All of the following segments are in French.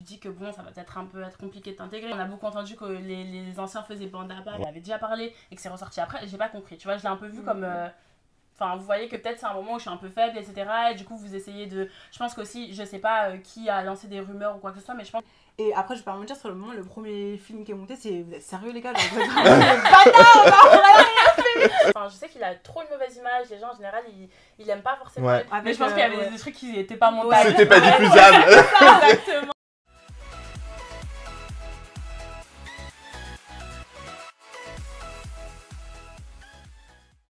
Je dis que bon, ça va peut-être un peu être compliqué de t'intégrer. On a beaucoup entendu que les anciens faisaient bande à part, il avait déjà parlé et que c'est ressorti après. J'ai pas compris, tu vois, je l'ai un peu vu comme. Enfin, vous voyez que peut-être c'est un moment où je suis un peu faible, etc. Et du coup, vous essayez de. Je pense qu'aussi, je sais pas qui a lancé des rumeurs ou quoi que ce soit, mais je pense. Et après, je vais pas me dire, sur le moment, le premier film qui est monté, c'est vous êtes sérieux, les gars? Genre, vous êtes vraiment des bâtards, on a rien fait. Enfin, je sais qu'il a trop une mauvaise image, les gens en général, ils aiment pas forcément. Ouais. Mais je pense qu'il y avait des trucs qui étaient pas montables. C'était pas diffusable. Exactement.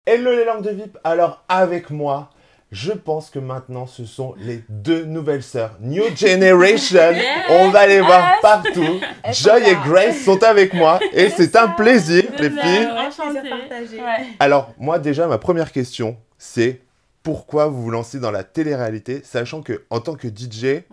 Hello les langues de VIP, alors avec moi, je pense que maintenant ce sont les deux nouvelles sœurs, New Generation, on va les voir partout, Joy et Grace sont avec moi et c'est un plaisir les filles. Enchantée. Ouais. Alors moi déjà ma première question c'est pourquoi vous vous lancez dans la télé-réalité sachant que en tant que DJ,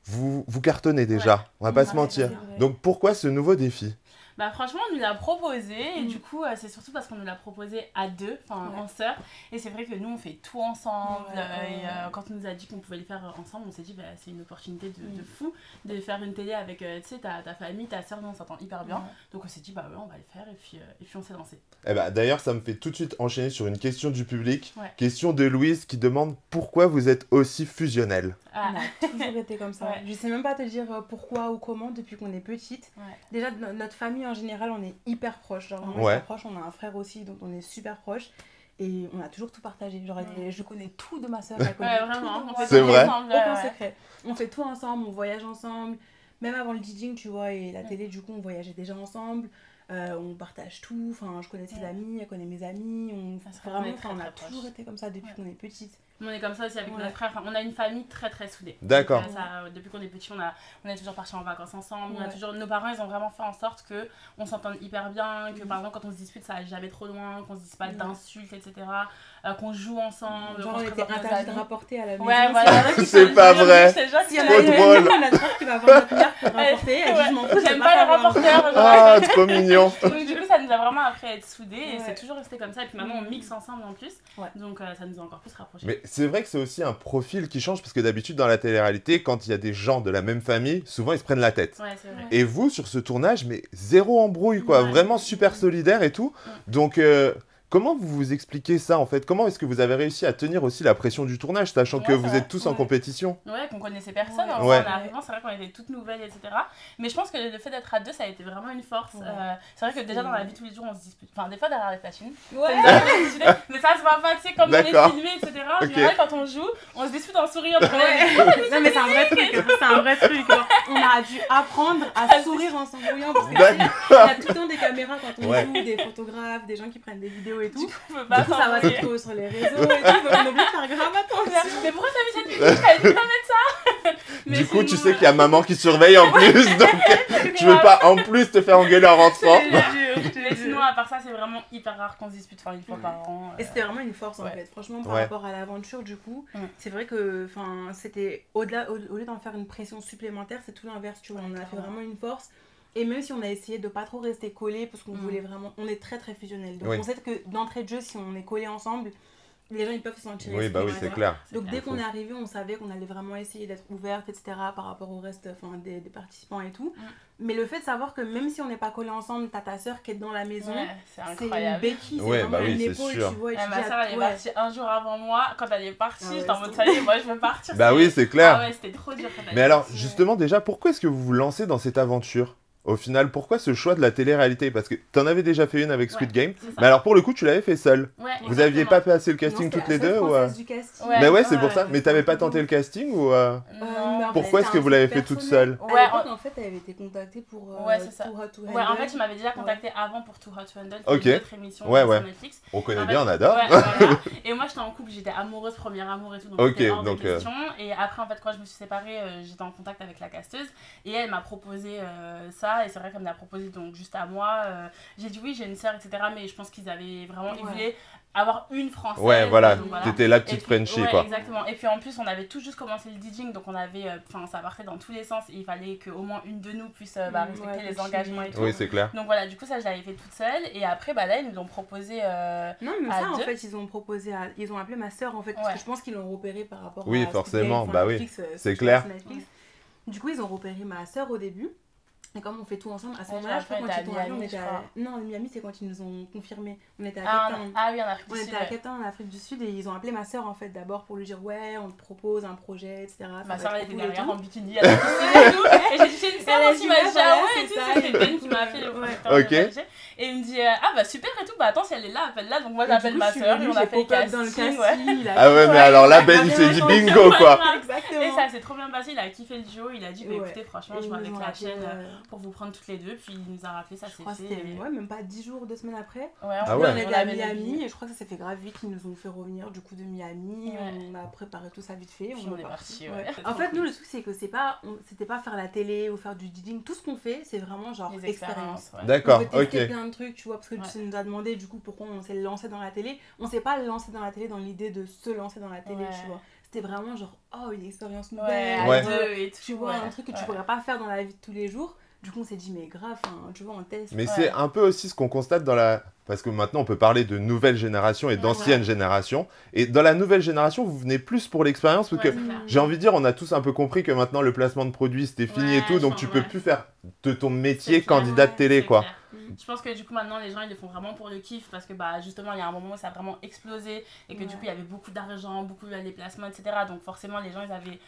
vous cartonnez déjà, on va pas se mentir, donc pourquoi ce nouveau défi? Bah franchement on nous l'a proposé et du coup c'est surtout parce qu'on nous l'a proposé à deux, enfin en sœurs, et c'est vrai que nous on fait tout ensemble et quand on nous a dit qu'on pouvait le faire ensemble on s'est dit bah c'est une opportunité de fou de faire une télé avec tu sais ta famille, ta sœur, nous on s'entend hyper bien, donc on s'est dit bah ouais on va le faire et puis on s'est lancé. Eh bah, d'ailleurs ça me fait tout de suite enchaîner sur une question du public, question de Louise qui demande pourquoi vous êtes aussi fusionnelle. On a toujours été comme ça. Je sais même pas te dire pourquoi ou comment depuis qu'on est petite. Déjà, notre famille en général, on est hyper proches. Genre, vraiment hyper proches. On a un frère aussi, donc on est super proches. Et on a toujours tout partagé. Genre, je connais tout de ma soeur. Vraiment, on fait c'est tout vrai. ensemble. Aucun secret. On fait tout ensemble, on voyage ensemble. Même avant le DJing, tu vois, et la télé, du coup, on voyageait déjà ensemble. On partage tout. Enfin, je connais ses amis, elle connaît mes amis. Vraiment, on a toujours été comme ça depuis qu'on est petite. On est comme ça aussi avec notre frère, enfin, on a une famille très très soudée. D'accord. Depuis qu'on est petit, on est toujours partis en vacances ensemble, nos parents ils ont vraiment fait en sorte qu'on s'entende hyper bien, que par exemple quand on se dispute ça aille jamais trop loin, qu'on se dise pas d'insultes, etc. Qu'on joue ensemble. Genre on était interdit de rapporter à la maison. Ouais, voilà. C'est pas vrai. C'est trop drôle. Notre soeur qui va voir notre mère pour rapporter, elle dit je m'en fous, j'aime pas les rapporteurs. Ah, trop mignon. Donc du coup ça nous a vraiment appris à être soudés et c'est toujours resté comme ça. Et puis maintenant on mixe ensemble en plus, donc ça nous a encore plus rapprochés. Mais c'est vrai que c'est aussi un profil qui change parce que d'habitude dans la télé-réalité, quand il y a des gens de la même famille, souvent ils se prennent la tête. Ouais, c'est vrai. Et vous, sur ce tournage, mais zéro embrouille, quoi. Vraiment super solidaire et tout. Donc, comment vous vous expliquez ça, en fait? Comment est-ce que vous avez réussi à tenir aussi la pression du tournage, sachant que vous êtes tous en compétition? Ouais, qu'on connaissait personne. En arrivant, c'est vrai qu'on était toutes nouvelles, etc. Mais je pense que le fait d'être à deux, ça a été vraiment une force. C'est vrai que déjà dans la vie tous les jours, on se dispute. Enfin, des fois derrière les machines. Mais ça se voit pas, tu sais, comme on est filmé, etc. En général, quand on joue, on se dispute en souriant. Non, mais c'est un vrai truc. C'est un vrai truc. On a dû apprendre à sourire en s'embrouillant parce qu'il y a tout le temps des caméras quand on joue, des photographes, des gens qui prennent des vidéos et tout. Du coup, ça va tout sur les réseaux et tout. On oublie de faire grave attention. Mais pourquoi t'as mis cette vidéo? Je t'avais dit pas mettre ça. Du coup, tu sais qu'il y a maman qui surveille en plus, donc tu veux pas en plus te faire engueuler en rentrant. Mais sinon, à part ça, c'est vraiment hyper rare qu'on se dispute, enfin, une fois par an. Et c'était vraiment une force en fait. Franchement, par rapport à l'aventure, du coup, c'est vrai que c'était au lieu d'en faire une pression supplémentaire, c'est tout l'inverse, tu vois. On a fait vraiment une force. Et même si on a essayé de pas trop rester collés, parce qu'on voulait vraiment. On est très très fusionnels. Donc on sait que d'entrée de jeu, si on est collés ensemble, les gens ils peuvent se sentir. Oui, bah oui, c'est clair. Donc dès qu'on est arrivé, on savait qu'on allait vraiment essayer d'être ouverte, etc. par rapport au reste des participants et tout. Mais le fait de savoir que même si on n'est pas collés ensemble, t'as ta soeur qui est dans la maison, c'est une béquille, c'est vraiment une épaule, tu vois. Ma soeur elle est partie un jour avant moi, quand elle est partie, j'étais en mode ça y est, moi je veux partir. Bah oui, c'est clair. Ah ouais, c'était trop dur. Mais alors, justement, déjà, pourquoi est-ce que vous vous lancez dans cette aventure? Au final, pourquoi ce choix de la télé-réalité? Parce que t'en avais déjà fait une avec Squid Game, mais alors pour le coup, tu l'avais fait seule. Vous aviez pas passé le casting toutes les deux ou Mais ouais, c'est pour ça. Mais t'avais pas tenté le casting ou pourquoi est-ce que vous l'avez fait toute seule? En fait, elle avait été contactée pour Too Hot to Handle. Ouais, en fait, il m'avait déjà contacté avant pour Too Hot to Handle, Ok. une autre émission sur Netflix. On connaît bien, on adore. Et moi, j'étais en couple, j'étais amoureuse, premier amour et tout, donc Ok, c'était hors de donc, question. Et après, en fait, quand je me suis séparée, j'étais en contact avec la casteuse et elle m'a proposé ça. Et c'est vrai qu'elle me l'a proposé donc juste à moi. J'ai dit oui, j'ai une sœur, etc. Mais je pense qu'ils avaient vraiment voulu avoir une française. Ouais, voilà, donc, t'étais la petite Frenchie, quoi. Exactement. Et puis en plus, on avait tout juste commencé le DJing, donc on avait, ça partait dans tous les sens. Et il fallait qu'au moins une de nous puisse respecter les engagements et tout. Oui, c'est clair. Donc voilà, du coup, ça, je l'avais fait toute seule. Et après, là, ils nous l'ont proposé. Non, mais ça, en fait, ils ont proposé ils ont appelé ma sœur, en fait, parce que je pense qu'ils l'ont repéré par rapport à. Oui, forcément, Netflix, bah oui, c'est clair. Du coup, ils ont repéré ma soeur au début. Et comme on fait tout ensemble, à ce moment-là, je crois quand ils on était Non, Miami, c'est quand ils nous ont confirmé. On était à Cape Town. Ah oui, en Afrique du Sud. On était à Cape Town, en Afrique du Sud, et ils ont appelé ma soeur en fait d'abord pour lui dire ouais, on te propose un projet, etc. Ma soeur, elle était derrière en bikini, elle a tout. Et j'ai dit, c'est une soeur qui m'a dit ah ouais, et tout. C'est Ben qui m'a appelé le projecteur. Et il me dit ah bah super et tout, bah attends, si elle est là, appelle-la. Donc moi j'appelle ma soeur et on a fait le casting. Ah ouais, mais alors là, Ben il s'est dit bingo quoi. Et ça s'est trop bien passé, il a kiffé le duo, il a dit écoutez, franchement, je vais avec la chaîne pour vous prendre toutes les deux, puis il nous a rappelé, ça s'est fait. C'était même pas 10 jours, 2 semaines après. On était à Miami et je crois que ça s'est fait grave vite, ils nous ont fait revenir du coup de Miami, on a préparé tout ça vite fait, on est parti. En fait, nous le truc c'est que c'était pas faire la télé ou faire du DJing, tout ce qu'on fait c'est vraiment genre expérience. D'accord, ok. On veut tester plein de trucs, tu vois, parce que tu nous as demandé du coup pourquoi on s'est lancé dans la télé. On s'est pas lancé dans la télé dans l'idée de se lancer dans la télé, tu vois. C'était vraiment genre une expérience nouvelle, tu vois, un truc que tu pourrais pas faire dans la vie de tous les jours. Du coup, on s'est dit, mais grave, tu vois, on teste. Mais c'est un peu aussi ce qu'on constate dans la... Parce que maintenant, on peut parler de nouvelle génération et d'ancienne génération. Et dans la nouvelle génération, vous venez plus pour l'expérience. Parce que j'ai envie de dire, on a tous un peu compris que maintenant, le placement de produits, c'était fini et tout. Donc, tu peux plus faire de ton métier candidat de télé, quoi. Je pense que du coup, maintenant, les gens, ils le font vraiment pour le kiff. Parce que justement, il y a un moment où ça a vraiment explosé. Et que du coup, il y avait beaucoup d'argent, beaucoup de déplacements, etc. Donc, forcément, les gens, ils avaient...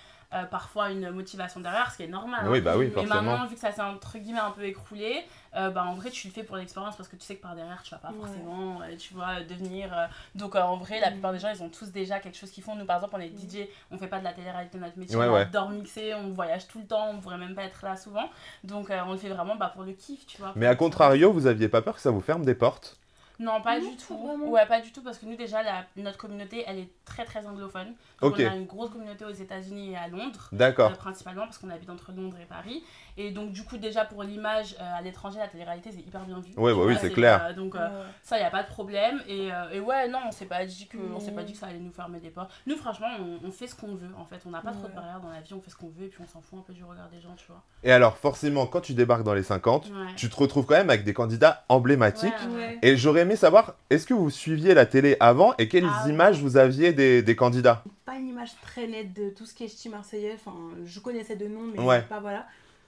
parfois une motivation derrière, ce qui est normal. Oui, bah oui, mais forcément. maintenant, vu que ça s'est entre guillemets un peu écroulé, en vrai, tu le fais pour l'expérience parce que tu sais que par derrière, tu vas pas forcément, tu vois, devenir. Donc, en vrai, la plupart des gens, ils ont tous déjà quelque chose qu'ils font. Nous, par exemple, on est DJ, on fait pas de la télé-réalité de notre métier, on adore mixer, on voyage tout le temps, on pourrait même pas être là souvent. Donc, on le fait vraiment pour le kiff, tu vois. Mais à contrario, vous aviez pas peur que ça vous ferme des portes ? Non, pas du tout. Ouais, pas du tout, parce que nous, déjà, notre communauté, elle est très, très anglophone. Donc, on a une grosse communauté aux États-Unis et à Londres. D'accord. Principalement, parce qu'on habite entre Londres et Paris. Et donc, du coup, déjà, pour l'image, à l'étranger, la télé-réalité, c'est hyper bien vu. Ouais, oui, c'est clair. Donc, ça, il n'y a pas de problème. Et ouais, non, on s'est pas dit que ça allait nous fermer des portes. Nous, franchement, on fait ce qu'on veut, en fait. On n'a pas trop de barrières dans la vie, on fait ce qu'on veut, et puis on s'en fout un peu du regard des gens, tu vois. Et alors, forcément, quand tu débarques dans les 50, tu te retrouves quand même avec des candidats emblématiques. Et j'aurais aimé savoir, est-ce que vous suiviez la télé avant et quelles images vous aviez des candidats ? Pas une image très nette de tout ce qui est ch'ti marseillais, enfin je connaissais de nom mais pas voilà.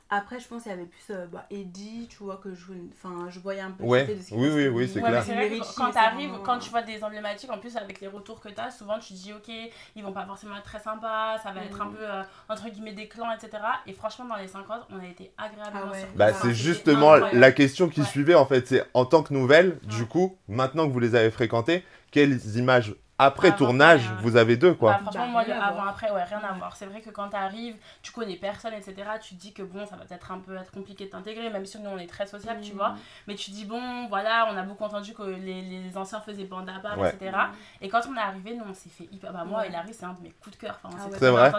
Après je pense qu'il y avait plus Eddie, tu vois, que je voyais un peu de ce oui, c'est clair. Mais c'est vrai que quand t'arrives, quand tu vois des emblématiques, en plus avec les retours que t'as, souvent tu te dis ok, ils vont pas forcément être très sympas, ça va être un peu entre guillemets des clans, etc. Et franchement dans les 50, on a été agréablement surpris. C'est justement la question qui suivait en fait, c'est en tant que nouvelle, du coup, maintenant que vous les avez fréquentés, quelles images après tournage, vous avez deux quoi. Franchement, moi, le avant-après, rien à voir. C'est vrai que quand t'arrives, tu connais personne, etc. Tu te dis que bon, ça va peut-être un peu être compliqué de t'intégrer, même si nous on est très sociables, tu vois. Mais tu te dis bon, voilà, on a beaucoup entendu que les anciens faisaient bande à part, etc. Et quand on est arrivé, nous on s'est fait hyper. Moi et Larry, c'est un de mes coups de cœur. C'est vrai.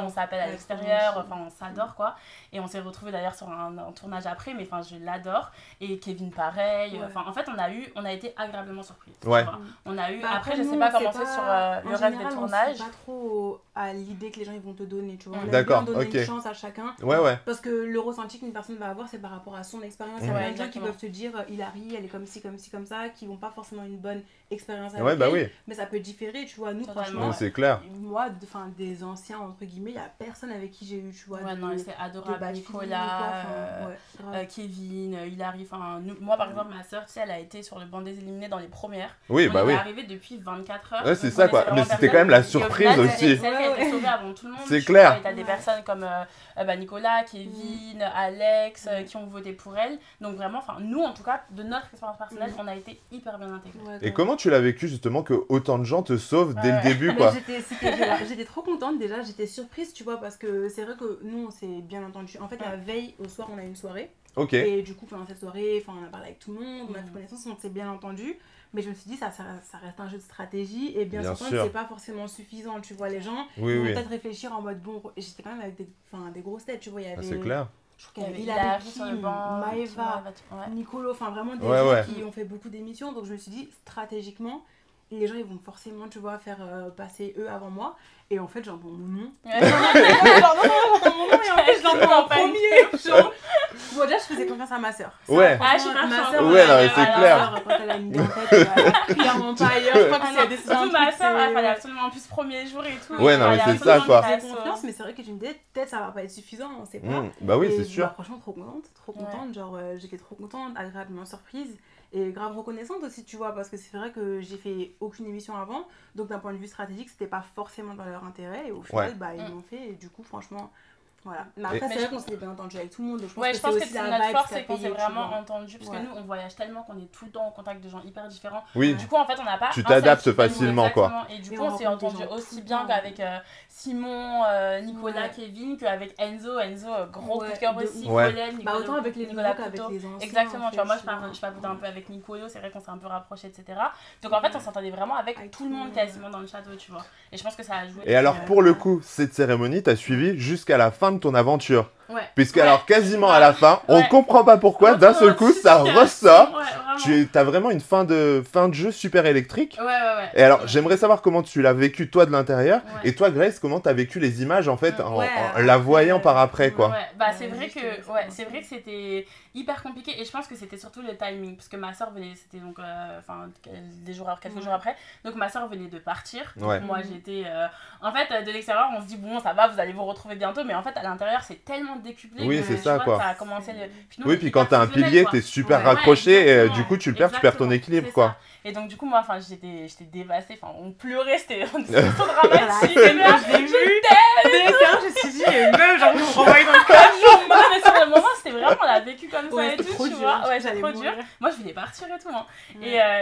On s'appelle à l'extérieur, on s'adore quoi. Et on s'est retrouvés d'ailleurs sur un tournage après, mais je l'adore. Et Kevin, pareil. En fait, on a été agréablement surpris. On a eu. Après, je sais pas comment sur le reste des tournages. Pas trop à l'idée que les gens ils vont te donner, tu vois. On aime bien donner une chance à chacun. Parce que le ressenti qu'une personne va avoir, c'est par rapport à son expérience. Il y a plein de gens qui peuvent te dire Hilary, elle est comme ci, comme ci, comme ça, qui vont pas forcément une bonne expérience avec elle. Mais ça peut différer, tu vois. Nous, franchement, c'est clair. Moi, des anciens, entre guillemets, il y a personne avec qui j'ai eu, tu vois. C'est adorable. Nicolas, Kevin, Hilary. Moi, par exemple, ma soeur, tu sais, elle a été sur le banc des éliminés dans les premières. Oui, on est arrivé depuis 24 heures. Ouais, c'est ça quoi. Mais c'était quand même la surprise aussi. Celle qui a été sauvée avant tout le monde. C'est clair. Tu as des personnes comme Nicolas, Kevin, Alex qui ont voté pour elle. Donc vraiment, nous en tout cas, de notre expérience personnelle, on a été hyper bien intégrés. Et comment tu l'as vécu justement que autant de gens te sauvent dès le début quoi? J'étais trop contente déjà, j'étais surprise, tu vois, parce que c'est vrai que nous on s'est bien entendu. En fait, la veille au soir, on a une soirée. Et du coup, pendant cette soirée, on a parlé avec tout le monde, on a fait connaissance, on s'est bien entendu. Mais je me suis dit, ça reste un jeu de stratégie. Et bien sûr, c'est pas forcément suffisant. Tu vois, les gens vont peut-être réfléchir en mode bon. J'étais quand même avec des grosses têtes, tu vois. Il y avait, c'est clair. Je crois qu'il y avait Kim, Maëva, Nicolo, enfin vraiment des gens qui ont fait beaucoup d'émissions. Donc je me suis dit, stratégiquement, les gens ils vont forcément, tu vois, faire passer eux avant moi. Et en fait, j'entends mon nom. J'entends mon nom et en fait, je l'entends en premier. Bon, déjà, je faisais confiance à ma soeur. Ouais. Ah, je suis pas ma sûre. soeur. Ouais, non, mais c'est clair. Quand elle a une idée en tête, clairement pas ailleurs. Je crois que c'est la décision. Surtout ma soeur, il fallait absolument plus premier jour et tout. Ouais, non, mais c'est ça, quoi. J'ai confiance, mais c'est vrai que je me disais, peut-être ça va pas être suffisant, on sait pas. Bah oui, et c'est sûr. Bah, franchement, trop contente. Genre, j'étais trop contente, agréablement surprise. Et grave reconnaissante aussi, tu vois, parce que c'est vrai que j'ai fait aucune émission avant. Donc, d'un point de vue stratégique, c'était pas forcément dans leur intérêt. Et au final, bah, ils l'ont fait. Et du coup, franchement. Voilà. Mais après, c'est vrai qu'on s'était bien entendu avec tout le monde. Je pense que c'est notre force, c'est qu'on s'est vraiment entendu. Parce que nous, on voyage tellement qu'on est tout le temps en contact de gens hyper différents. Oui. Du coup, en fait, on n'a pas. Tu t'adaptes facilement, quoi. Et du coup, on s'est entendu aussi bien qu'avec Simon, Nicolas, Kevin, qu'avec Enzo. Enzo, gros coup de cœur aussi. Colin, Nicolas. Autant avec les Nicolas qu'avec les anciens. Exactement. Tu vois, moi, je papotais un peu avec Nicolo. C'est vrai qu'on s'est un peu rapprochés, etc. Donc, en fait, on s'entendait vraiment avec tout le monde quasiment dans le château, tu vois. Et je pense que ça a joué. Et alors, pour le coup, cette cérémonie, t'as suivi jusqu'à la fin de ton aventure. Puisque alors quasiment à la fin, on comprend pas pourquoi, d'un seul coup ça ressort. Tu as vraiment une fin de jeu super électrique. Et alors j'aimerais savoir comment tu l'as vécu toi de l'intérieur. Et toi Grace, comment tu as vécu les images en fait en la voyant par après quoi. Bah c'est vrai que c'était hyper compliqué et je pense que c'était surtout le timing parce que ma soeur venait, c'était donc quelques jours après. Donc ma soeur venait de partir. Donc, moi j'étais en fait de l'extérieur, on se dit bon ça va, vous allez vous retrouver bientôt, mais en fait à l'intérieur c'est tellement décuplé. Oui, c'est ça quoi. Ça a commencé puis quand t'as un pilier, t'es super raccroché et du coup tu perds ton équilibre quoi. Et donc du coup moi j'étais dévastée, on pleurait, c'était trop dramatique. Je l'ai vu. Je me suis dit meuf, genre vous renvoyez dans le camion. Non mais sur le moment c'était vraiment on l'a vécu comme ça et tout, tu vois. Ouais, c'était trop dur. Moi je voulais partir et tout hein.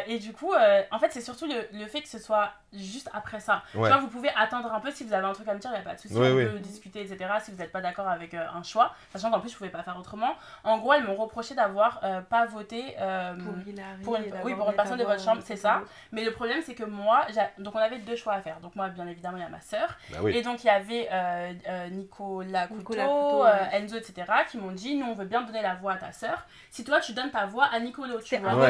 Et du coup en fait c'est surtout le fait que ce soit juste après ça. Tu vois, vous pouvez attendre un peu si vous avez un truc à me dire, il n'y a pas de souci, on peut discuter etc. Si vous n'êtes pas d'accord avec un choix, sachant qu'en plus je pouvais pas faire autrement. En gros elles m'ont reproché d'avoir pas voté pour une personne de votre chambre, c'est ça. Mais le problème c'est que moi, donc on avait deux choix à faire. Donc moi bien évidemment il y a ma soeur et donc il y avait Nicolas Couteau, Enzo etc. qui m'ont dit nous on veut bien donner la voix à ta soeur si toi tu donnes ta voix à Nicolo, tu vois.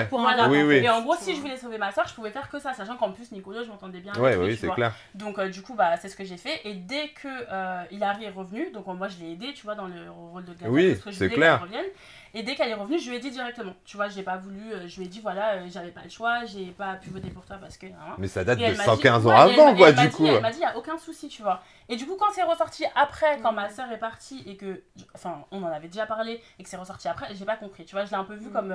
Et en gros si je voulais sauver ma soeur je pouvais faire que ça, sachant qu'en plus Nicolo je m'entendais bien avec lui, c'est clair. Donc du coup bah c'est ce que j'ai fait et dès que Hilary est revenue, donc moi je l'ai aidée tu vois dans le rôle de garde parce que je voulais qu'elle revienne. Et dès qu'elle est revenue, je lui ai dit directement. Tu vois, j'ai pas voulu. Je lui ai dit, voilà, j'avais pas le choix, j'ai pas pu voter pour toi parce que. Hein. Mais ça date de 115 ans avant, quoi, du coup. Elle m'a dit, il y a aucun souci, tu vois. Et du coup, quand c'est ressorti après, quand ma soeur est partie et que. Enfin, on en avait déjà parlé et que c'est ressorti après, j'ai pas compris. Tu vois, je l'ai un peu vu comme.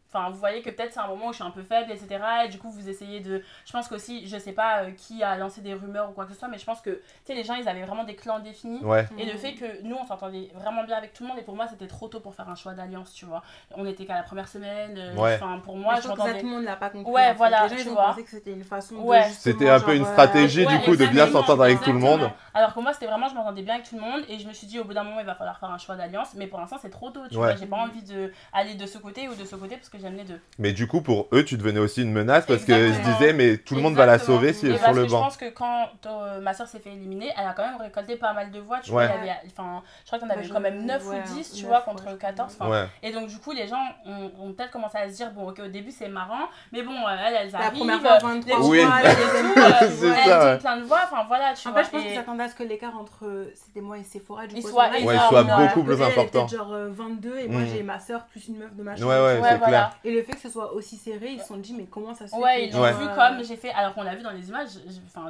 Enfin, vous voyez que peut-être c'est un moment où je suis un peu faible, etc. Et du coup, vous essayez de... Je pense qu'aussi, je sais pas qui a lancé des rumeurs ou quoi que ce soit, mais je pense que, tu sais, les gens, ils avaient vraiment des clans définis. Et le fait que nous, on s'entendait vraiment bien avec tout le monde, et pour moi, c'était trop tôt pour faire un choix d'alliance, tu vois. On était qu'à la première semaine, enfin, pour moi, je m'entendais... tout le monde l'a pas compris. Voilà, les gens, tu ils ont vois. pensé que c'était une façon de... C'était un peu une stratégie, du coup, de bien s'entendre avec tout le monde. Alors que moi, c'était vraiment, je m'entendais bien avec tout le monde, et je me suis dit, au bout d'un moment, il va falloir faire un choix d'alliance, mais pour l'instant, c'est trop tôt, tu vois. J'ai pas envie d'aller de ce côté ou de ce côté, parce que j'aime les deux. Mais du coup, pour eux, tu devenais aussi une menace parce qu'ils se disaient, mais tout le monde va la sauver si elle est sur le banc. Je pense que quand ma soeur s'est fait éliminer, elle a quand même récolté pas mal de voix. Tu vois, je crois qu'on avait quand même 9 ou 10, tu vois, contre 14. Et donc, du coup, les gens ont peut-être commencé à se dire, bon, ok, au début, c'est marrant, mais bon, elles arrivent. La première fois, 23 oui, elles ont plein de voix, enfin voilà, tu vois. En fait, je pense qu'ils s'attendaient à ce que l'écart entre c'était moi et Sephora, du coup, soit beaucoup plus important. Peut-être genre 22 et moi, j'ai ma soeur plus une meuf de ma chambre. Ouais, c'est clair. Et le fait que ce soit aussi serré, ils se sont dit mais comment ça se fait. Ils l'ont vu comme j'ai fait, alors qu'on l'a vu dans les images,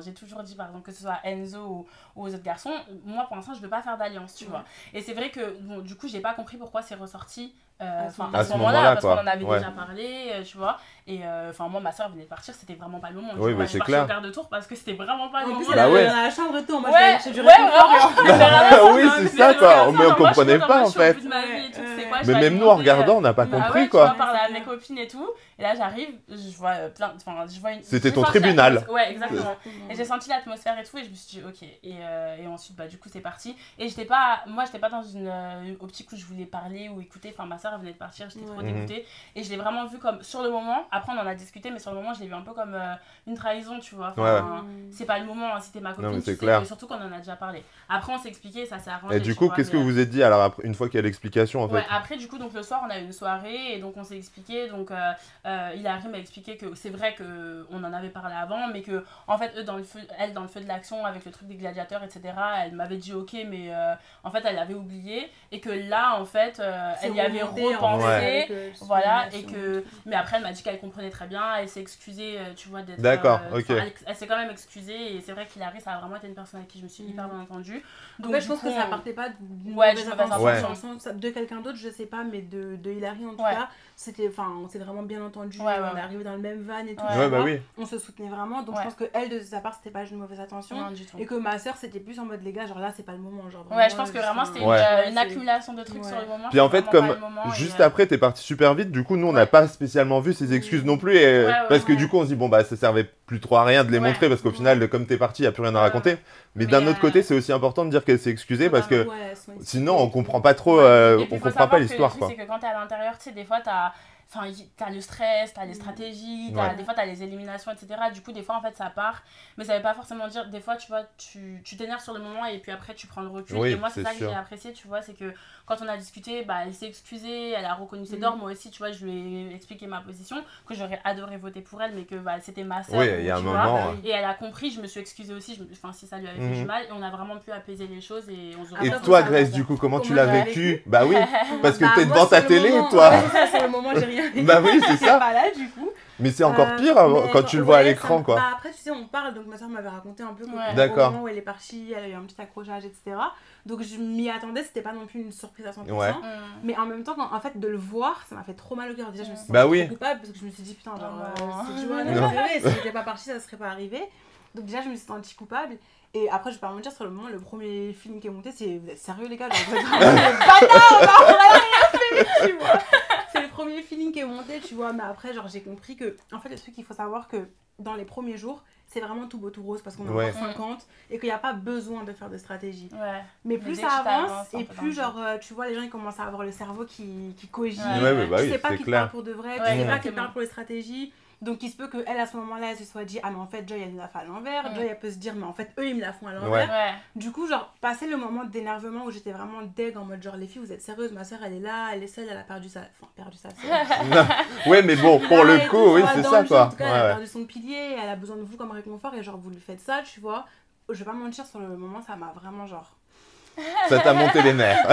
j'ai toujours dit par exemple que ce soit Enzo ou aux autres garçons, moi pour l'instant je veux pas faire d'alliance, tu vois. Et c'est vrai que bon, du coup j'ai pas compris pourquoi c'est ressorti à ce moment-là, parce qu'on en avait déjà parlé, tu vois. Et moi ma soeur venait de partir, c'était vraiment pas le moment. Oui, mais c'est clair. Au quart de tour parce que c'était vraiment pas le moment. Dans la chambre et tout, moi j'ai du oui, c'est ça quoi, mais on comprenait pas en fait. Mais même nous en regardant, on n'a pas compris quoi. Je parlais à mes copines et tout, et là j'arrive, je vois une... C'était ton tribunal. Ouais, exactement. Et j'ai senti l'atmosphère et tout, et je me suis dit ok. Et ensuite, bah du coup c'est parti. Et j'étais pas dans une optique où je voulais parler ou écouter, enfin ma soeur elle venait de partir, j'étais trop dégoûtée. Et je l'ai vraiment vu comme, sur le moment, après on en a discuté, mais sur le moment je l'ai vu un peu comme une trahison, tu vois. C'est pas le moment, hein, si t'es ma copine, non, tu sais, clair. surtout qu'on en a déjà parlé. Après on s'est expliqué, ça s'est arrangé. Et du coup, qu'est-ce que vous vous êtes dit alors une fois qu'il y a l'explication en fait? Après du coup, donc le soir on a eu une soirée et donc on s'est expliqué. expliqué. Donc, Hilary m'a expliqué que c'est vrai qu'on en avait parlé avant, mais que, en fait, dans le feu de l'action, avec le truc des gladiateurs, etc., elle m'avait dit ok, mais en fait, elle avait oublié. Et que là, en fait, elle y avait repensé. Voilà, et que. Mais après, elle m'a dit qu'elle comprenait très bien, elle s'est excusée, tu vois, d'être. D'accord, ok. Elle s'est quand même excusée, et c'est vrai qu'Hilary, ça a vraiment été une personne avec qui je me suis hyper bien entendue. Donc, en fait, je pense que ça partait pas de quelqu'un d'autre, je sais pas, mais de Hilary en tout cas, on s'est vraiment bien entendu, on est arrivé dans le même van et tout, on se soutenait vraiment, donc je pense qu'elle de sa part c'était pas une mauvaise attention, et que ma soeur c'était plus en mode les gars, genre là c'est pas le moment, genre vraiment, je pense que vraiment c'était une accumulation de trucs sur le moment. Puis en fait, comme juste après t'es parti super vite, du coup nous on n'a pas spécialement vu ces excuses non plus, parce que du coup on se dit bon bah ça servait plus trop à rien de les montrer, parce qu'au final comme t'es parti y a plus rien à raconter, mais d'un autre côté c'est aussi important de dire qu'elle s'est excusée, parce que sinon on comprend pas trop, on comprend pas l'histoire quoi. C'est que quand t'es à l'intérieur, tu sais, des fois t'as le stress, t'as les stratégies, des fois t'as les éliminations, etc. Du coup, des fois en fait ça part, mais ça veut pas forcément dire, des fois tu vois, tu t'énerves sur le moment et puis après tu prends le recul. Et moi c'est ça que j'ai apprécié, tu vois, c'est que quand on a discuté, bah elle s'est excusée, elle a reconnu ses torts, moi aussi, tu vois, je lui ai expliqué ma position, que j'aurais adoré voter pour elle, mais que bah, c'était ma soeur. Oui, il y a un moment. Et elle a compris, je me suis excusée aussi, si ça lui avait fait du mal, et on a vraiment pu apaiser les choses. Et toi, Grace, du coup, comment tu l'as vécu? Bah oui, parce que t'es devant ta télé, toi. Sur le moment, j'ai rien vécu. Bah oui, c'est ça. Pas là, du coup. Mais c'est encore pire quand tu le vois à l'écran, quoi. Bah après, tu sais, on parle, donc ma soeur m'avait raconté un peu au moment où elle est partie, elle a eu un petit accrochage, etc. Donc je m'y attendais, c'était pas non plus une surprise à 100%. Mais en même temps, en fait, de le voir, ça m'a fait trop mal au cœur. Déjà, je me suis sentie coupable parce que je me suis dit, putain, genre, si j'étais pas partie, ça serait pas arrivé. Donc déjà, je me suis sentie coupable. Et après, je vais pas mentir, sur le moment, le premier film qui est monté, c'est vous êtes sérieux, les gars? Genre, vous êtes vraiment bâtards, on a rien fait, tu vois. C'est le premier feeling qui est monté, tu vois. Mais après, genre, j'ai compris que, en fait, le truc, il faut savoir que dans les premiers jours, c'est vraiment tout beau, tout rose parce qu'on est encore 50 et qu'il n'y a pas besoin de faire de stratégie. Mais plus ça avance et plus, genre, tu vois, les gens ils commencent à avoir le cerveau qui cogite. Tu sais pas qui te parle pour de vrai, tu sais pas qui te parle pour les stratégies. Donc il se peut qu'elle à ce moment-là elle se soit dit ah mais en fait Joy elle me la fait à l'envers, Joy elle peut se dire mais en fait eux ils me la font à l'envers. Du coup genre passer le moment d'énervement où j'étais vraiment deg en mode genre les filles vous êtes sérieuses, ma soeur elle est là, elle est seule, elle a perdu sa ouais mais bon pour le coup oui c'est ça quoi. En tout cas elle a perdu son pilier, elle a besoin de vous comme réconfort et genre vous lui faites ça tu vois. Je vais pas mentir sur le moment ça m'a vraiment genre ça t'a monté les nerfs.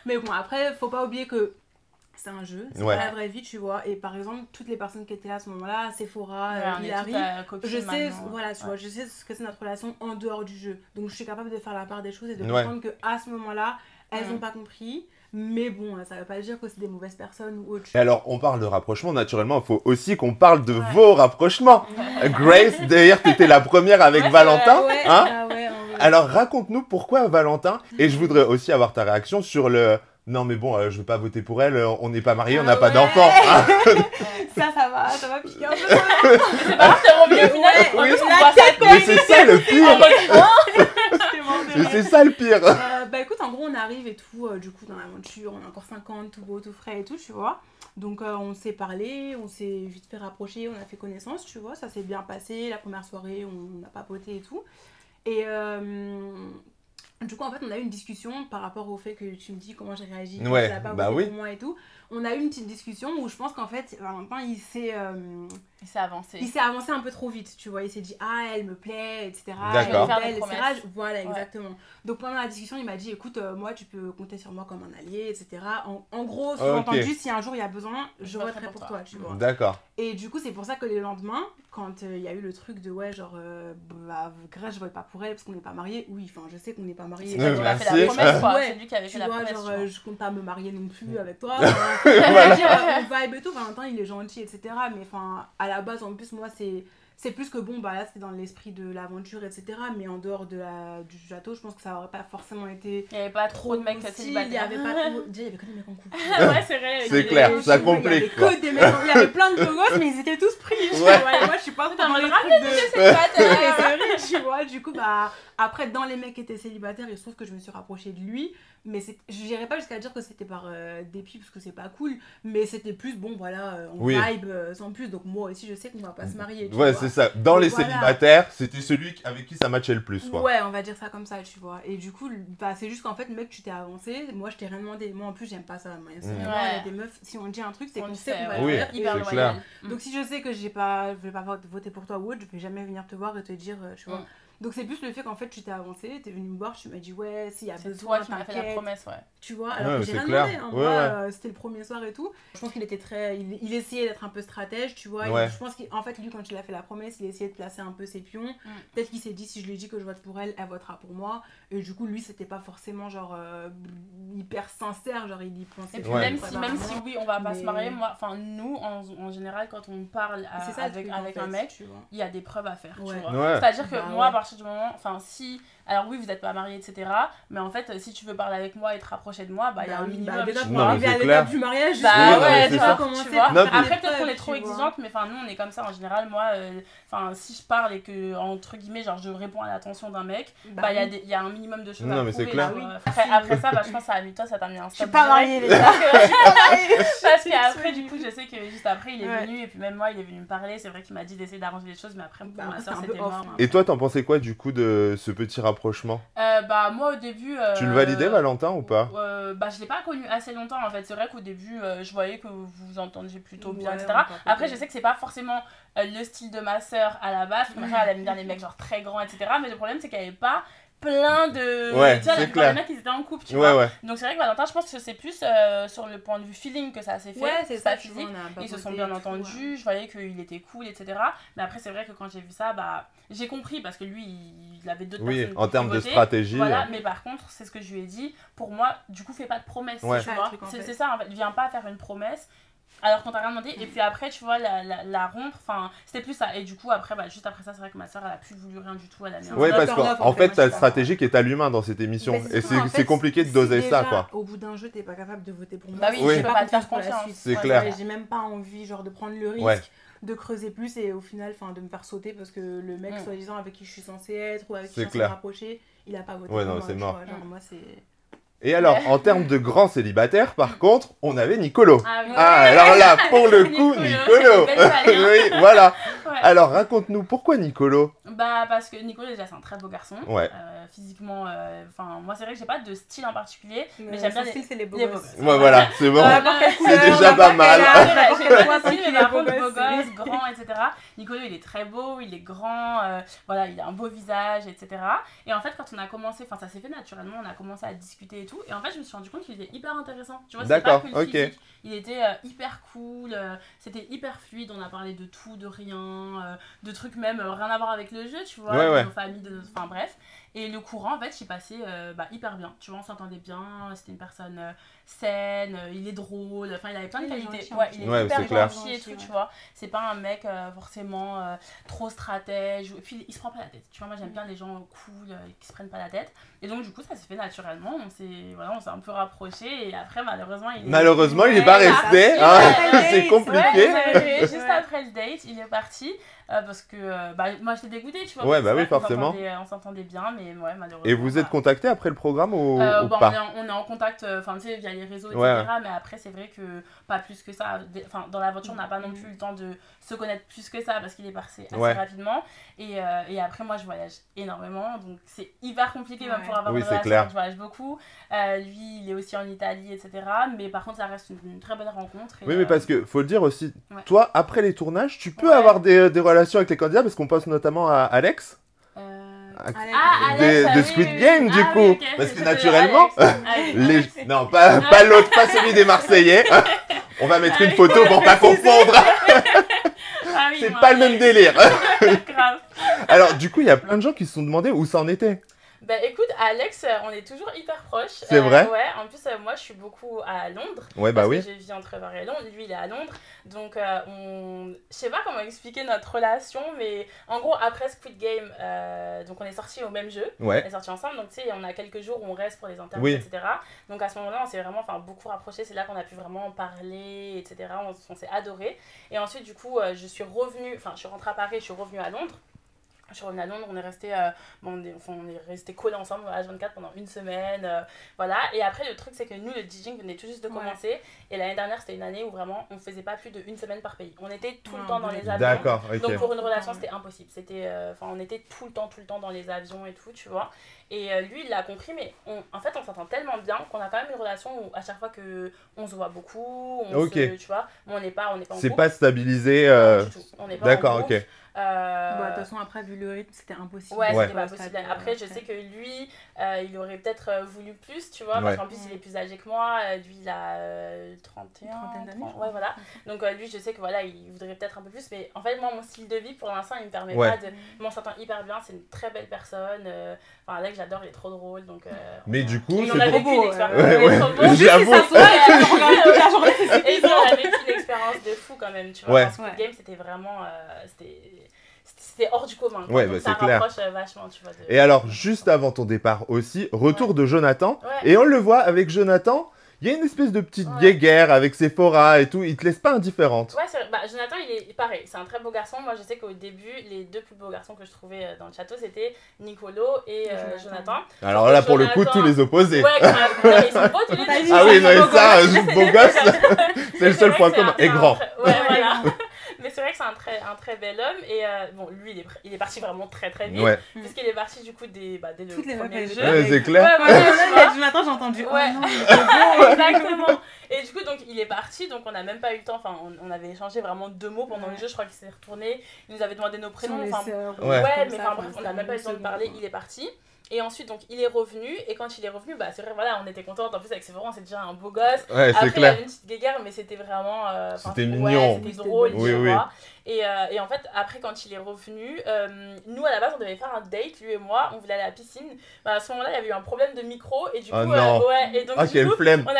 Mais bon après faut pas oublier que c'est un jeu, c'est pas la vraie vie, tu vois. Et par exemple, toutes les personnes qui étaient là à ce moment-là, Sephora, Hilary, je sais, voilà, tu vois, je sais ce que c'est notre relation en dehors du jeu. Donc je suis capable de faire la part des choses et de comprendre qu'à ce moment-là, elles n'ont pas compris. Mais bon, ça veut pas dire que c'est des mauvaises personnes ou autre chose. Et alors, on parle de rapprochement, naturellement, il faut aussi qu'on parle de vos rapprochements. Grace, d'ailleurs, tu étais la première avec Valentin. Alors, raconte-nous pourquoi Valentin. Et je voudrais aussi avoir ta réaction sur le... Non mais bon, je veux pas voter pour elle, on n'est pas mariés, on n'a pas d'enfants. Ça va piquer un peu. C'est pas c'est revenu au final. Mais c'est ça le pire. Mais c'est ça le pire. Bah écoute, en gros on arrive et tout, du coup dans l'aventure, on est encore 50, tout beau, tout frais et tout, tu vois. Donc on s'est parlé, on s'est vite fait rapprocher, on a fait connaissance, tu vois, ça s'est bien passé, la première soirée on a papoté et tout. Et... du coup, en fait, on a eu une discussion par rapport au fait que tu me dis comment j'ai réagi, que tu n'as pas voté pour moi et tout. On a eu une petite discussion où je pense qu'en fait, Valentin, il s'est avancé. Il s'est avancé un peu trop vite, tu vois. Il s'est dit, ah, elle me plaît, etc. D'accord. Elle est belle, etc. Voilà, exactement. Donc pendant la discussion, il m'a dit, écoute, moi, tu peux compter sur moi comme un allié, etc. En gros, sous-entendu, si un jour il y a besoin, je voterai pour toi, tu vois. D'accord. Et du coup, c'est pour ça que le lendemain, quand il y a eu le truc de, ouais, genre, Grâce, je vote pas pour elle parce qu'on n'est pas mariés. Oui, enfin, je sais qu'on n'est pas mariés. Tu m'as fait la promesse, quoi. C'est lui qui avait fait la promesse. Genre, je compte pas me marier non plus avec toi. Voilà. On vibe et tout, Valentin il est gentil, etc. Mais enfin, à la base, en plus, moi, c'est plus que bon, bah là, c'était dans l'esprit de l'aventure, etc. Mais en dehors du château, je pense que ça aurait pas forcément été. Il n'y avait pas trop de mecs célibataires. Il y avait pas trop. Déjà, il y avait que des mecs en couple. Ouais, c'est vrai. C'est clair, ça complique. Il y avait plein de beaux gosses, mais ils étaient tous pris. Moi, je suis pas dans les trucs de célibataire. Tu vois, du coup, bah. Après, dans les mecs qui étaient célibataires, il se trouve que je me suis rapprochée de lui. mais je n'irais pas jusqu'à dire que c'était par dépit parce que c'est pas cool, mais c'était plus bon voilà, on vibe sans plus, donc moi aussi je sais qu'on va pas se marier. Ouais, c'est ça. Dans les célibataires, c'était celui avec qui ça matchait le plus, quoi. Ouais, on va dire ça comme ça, tu vois. Et du coup, bah, c'est juste qu'en fait, mec, tu t'es avancé, moi je t'ai rien demandé. Moi en plus, j'aime pas ça. Il y a des meufs, si on dit un truc, c'est qu'on sait qu'on va le faire hyper loyal. Donc si je sais que je vais pas voter pour toi ou autre, je vais jamais venir te voir et te dire, tu vois. Donc c'est plus le fait qu'en fait tu t'es avancé, t'es venu me voir, tu m'as dit ouais, s'il y a besoin, toi qui m'as fait la promesse, tu vois, alors que j'ai rien demandé, hein. Moi, c'était le premier soir et tout. Je pense qu'il était il essayait d'être un peu stratège, tu vois. Je pense qu'en fait lui quand il a fait la promesse, il essayait de placer un peu ses pions. Peut-être qu'il s'est dit si je lui dis que je vote pour elle, elle votera pour moi. Et du coup lui c'était pas forcément genre hyper sincère, genre il y pensait. Et puis même si oui on va pas se marier, moi, enfin nous en général quand on parle avec un mec, il y a des preuves à faire, tu vois. C'est-à-dire que moi à partir du moment, enfin si, alors oui vous êtes pas mariés etc, mais en fait si tu veux parler avec moi et te rapprocher de moi, bah il y a un minimum. Déjà pour arriver à l'étape du mariage, tu vois. Après peut-être qu'on est trop exigeante, mais enfin nous on est comme ça en général. Moi enfin si je parle et que entre guillemets genre je réponds à l'attention d'un mec, bah il y a un minimum de choses à prouver. Après ça, bah je pense à toi ça t'a mis un stop. Je suis pas mariée les gars. Parce qu'après du coup je sais que juste après il est venu et puis même moi il est venu me parler, c'est vrai qu'il m'a dit d'essayer d'arranger les choses, mais après pour ma soeur c'était mort. Et toi t'en pensais quoi du coup de ce petit rapprochement? Bah moi au début tu le validais Valentin ou pas? Bah je l'ai pas connu assez longtemps en fait, c'est vrai qu'au début je voyais que vous vous entendiez plutôt bien etc. Après je sais que c'est pas forcément le style de ma soeur à la base, ma soeur elle aime bien les mecs genre très grands etc, mais le problème c'est qu'elle avait pas plein de... tu vois, les mecs ils étaient en couple, tu vois. Donc c'est vrai que Valentin, je pense que c'est plus sur le point de vue feeling que ça s'est fait. C'est ça, physique. Ils se sont bien entendus, je voyais qu'il était cool, etc. Mais après c'est vrai que quand j'ai vu ça, bah j'ai compris parce que lui il avait d'autres personnes. En termes de stratégie. Voilà, mais par contre, c'est ce que je lui ai dit, pour moi, du coup fais pas de promesse, tu vois. C'est ça en fait, viens pas faire une promesse. Alors qu'on t'a rien demandé, et puis après tu vois la rompre, enfin c'était plus ça, et du coup après bah juste après ça c'est vrai que ma soeur elle a plus voulu rien du tout, elle a mis ouais parce qu'en fait t'as le stratégique et t'as l'humain dans cette émission, et c'est compliqué de doser ça quoi. Au bout d'un jeu t'es pas capable de voter pour moi, bah oui, je peux pas te faire confiance, c'est clair. J'ai même pas envie genre de prendre le risque de creuser plus et au final de me faire sauter parce que le mec soi-disant avec qui je suis censée être ou avec qui je suis censée me rapprocher, il a pas voté pour moi, c'est mort. Genre moi c'est... Et alors, en termes de grands célibataires, par contre, on avait Nicolo. Ah, alors là, pour le coup, Nicolo. Oui, voilà. Alors, raconte-nous, pourquoi Nicolo? Bah, parce que Nicolo, déjà, c'est un très beau garçon. Physiquement, moi, c'est vrai que j'ai pas de style en particulier, mais j'aime bien c'est les beaux gosses. Ouais, voilà, c'est bon. C'est déjà pas mal. J'ai pas de style, mais par contre, beau gosse, grand, etc. Nicolo, il est très beau, il est grand, voilà, il a un beau visage, etc. Et en fait, quand on a commencé, ça s'est fait naturellement, on a commencé à discuter et tout. Et en fait, je me suis rendu compte qu'il était hyper intéressant. Tu vois, c'était pas que le physique. Il était hyper cool, c'était hyper fluide. On a parlé de tout, de rien, de trucs même rien à voir avec le jeu, tu vois, de nos familles, enfin bref. Et le courant, en fait, j'y passais hyper bien. Tu vois, on s'entendait bien, c'était une personne saine, il est drôle, enfin, il avait plein de qualités. Il est hyper gentil et tout, tu vois. C'est pas un mec forcément trop stratège. Et puis, il se prend pas la tête. Tu vois, moi, j'aime bien les gens cool qui se prennent pas la tête. Et donc, du coup, ça s'est fait naturellement. On s'est un peu rapprochés. Et après, malheureusement, il est pas resté. C'est compliqué. Juste après le date, il est parti. Parce que moi je l'ai dégoûté, tu vois. Ouais, bah oui, forcément. On s'entendait bien, mais ouais, malheureusement. Et vous êtes contacté après le programme ou pas? On est en contact, tu sais, via les réseaux, etc. Mais après, c'est vrai que pas plus que ça. Enfin, dans l'aventure, on n'a pas non plus le temps de se connaître plus que ça parce qu'il est passé assez rapidement. Et après, moi, je voyage énormément, donc c'est hyper compliqué même pour avoir une relation. Je voyage beaucoup. Lui, il est aussi en Italie, etc. Mais par contre, ça reste une très bonne rencontre. Oui, mais parce que faut le dire aussi, toi, après les tournages, tu peux avoir des relations avec les candidats parce qu'on pense notamment à Alex. De Squid Game du coup, parce que naturellement non pas l'autre, pas celui des Marseillais. On va mettre une photo pour pas confondre. C'est pas le même délire. Alors du coup il y a plein de gens qui se sont demandé où ça en était. Bah écoute, Alex, on est toujours hyper proches. C'est vrai? Ouais, en plus, moi je suis beaucoup à Londres. Ouais, bah oui. Parce que je vis entre Paris et Londres, lui il est à Londres. Donc, je sais pas comment expliquer notre relation, mais en gros, après Squid Game, donc on est sortis au même jeu. On est sortis ensemble, donc tu sais, on a quelques jours où on reste pour les interviews, etc. Donc à ce moment-là, on s'est vraiment beaucoup rapprochés. C'est là qu'on a pu vraiment parler, etc. On s'est adorés. Et ensuite, du coup, je suis rentrée à Paris, je suis revenue à Londres. Je suis revenue à Londres, on est resté collés ensemble à H24 pendant une semaine, voilà. Et après, le truc, c'est que nous, le DJing venait tout juste de commencer. Et l'année dernière, c'était une année où vraiment, on faisait pas plus d'une semaine par pays. On était tout le temps dans les avions. D'accord, ok. Donc pour une relation, c'était impossible. On était tout le temps dans les avions et tout, tu vois. Et lui, il l'a compris, mais en fait, on s'entend tellement bien qu'on a quand même une relation où à chaque fois qu'on se voit beaucoup, tu vois, on n'est pas en groupe. C'est pas stabilisé. Non, du tout. On n'est pas D'accord, en groupe. ok. De toute façon, après, vu le rythme, c'était impossible. Ouais, c'était pas possible. Après, je sais que lui, il aurait peut-être voulu plus, tu vois, parce qu'en plus, il est plus âgé que moi. Lui, il a 31 trentaine d'années. Ouais, voilà. Donc, lui, je sais que voilà, il voudrait peut-être un peu plus. Mais en fait, moi, mon style de vie, pour l'instant, il me permet pas de. Moi, on s'entend hyper bien. C'est une très belle personne. Enfin, Alex, j'adore, il est trop drôle. Donc, mais du coup, on a vécu une expérience. J'avoue. Et on a vécu une expérience de fou quand même, tu vois. Parce que le game, c'était vraiment. C'était hors du commun. Ouais, bah, c'est clair. Vachement, tu vois, Et alors, juste avant ton départ aussi, retour de Jonathan. Et on le voit avec Jonathan, il y a une espèce de petite guéguerre avec Sephora et tout. Il te laisse pas indifférente. Ouais, Jonathan, il est pareil. C'est un très beau garçon. Moi, je sais qu'au début, les deux plus beaux garçons que je trouvais dans le château, c'était Nicolo et Jonathan. Alors là, pour le coup, tous les opposés. Ouais, ils sont beaux tous les deux. Ah oui, non, et ça, juste beau gosse, c'est le seul point commun. Et grand. Ouais, voilà. Mais c'est vrai que c'est un très bel homme. Et bon, lui, il est parti vraiment très très vite. Ouais. Puisqu'il est parti du coup dès le premier jeu. Ouais, c'est clair. Ouais, Jonathan, j'ai entendu. Ouais, exactement. Et du coup, donc, il est parti. Donc, on n'a même pas eu le temps. Enfin, on avait échangé vraiment 2 mots pendant le jeu. Je crois qu'il s'est retourné. Il nous avait demandé nos prénoms. Enfin, mais bref, on n'a même pas eu le temps de parler. Il est parti. Et ensuite, donc, il est revenu. Et quand il est revenu, bah, c'est vrai, voilà, on était contente. En plus, avec Sephora, c'est déjà un beau gosse. Ouais, après, c'est clair. Il y avait une petite guéguerre, mais c'était vraiment. C'était mignon. C'était drôle, oui, tu oui. vois. Et en fait, après, quand il est revenu, nous, à la base, on devait faire un date, lui et moi. On voulait aller à la piscine. Bah, à ce moment-là, il y avait eu un problème de micro. Et du coup, et donc, quelle flemme. on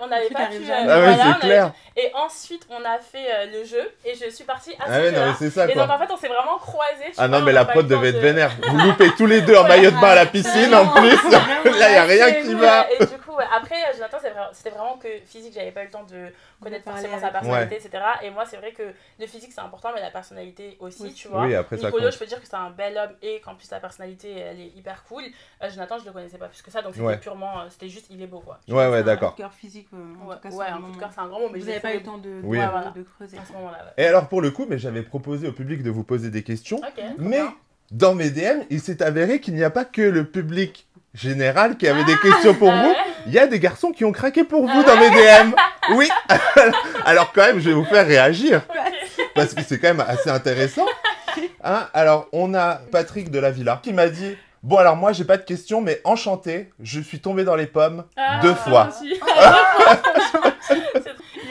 n'avait pas pu. Ah ouais, c'est clair. Et ensuite, on a fait le jeu. Et je suis partie à ce jeu-là. non, c'est ça, et donc, en fait, on s'est vraiment croisés. Ah non, mais la prod devait être vénère. Vous loupez tous les deux en maillot de bain à la piscine, en plus. Là, il n'y a rien qui va. Et du coup, après, Jonathan, c'était vraiment que physique, j'avais pas eu le temps de connaître forcément sa personnalité, etc. Et moi, c'est vrai que le physique, c'est important, mais la personnalité aussi, tu vois. Oui, après, Nicolo, je peux dire que c'est un bel homme et qu'en plus, la personnalité, elle est hyper cool. Jonathan, je le connaissais pas plus que ça, donc c'était purement, c'était juste, il est beau, quoi. Ouais, d'accord. Un coup de cœur physique, en tout cas, c'est un grand mot, mais vous n'avez pas eu le temps de creuser à ce moment-là. Et alors, pour le coup, mais j'avais proposé au public de vous poser des questions, mais dans mes DM, il s'est avéré qu'il n'y a pas que le public général qui avait des questions pour vous. Il y a des garçons qui ont craqué pour vous dans mes DM. Oui. Alors quand même, je vais vous faire réagir. Parce que c'est quand même assez intéressant. Hein, alors, on a Patrick de la Villa qui m'a dit... Bon, alors moi, j'ai pas de questions, mais enchanté, je suis tombé dans les pommes 2 fois. Il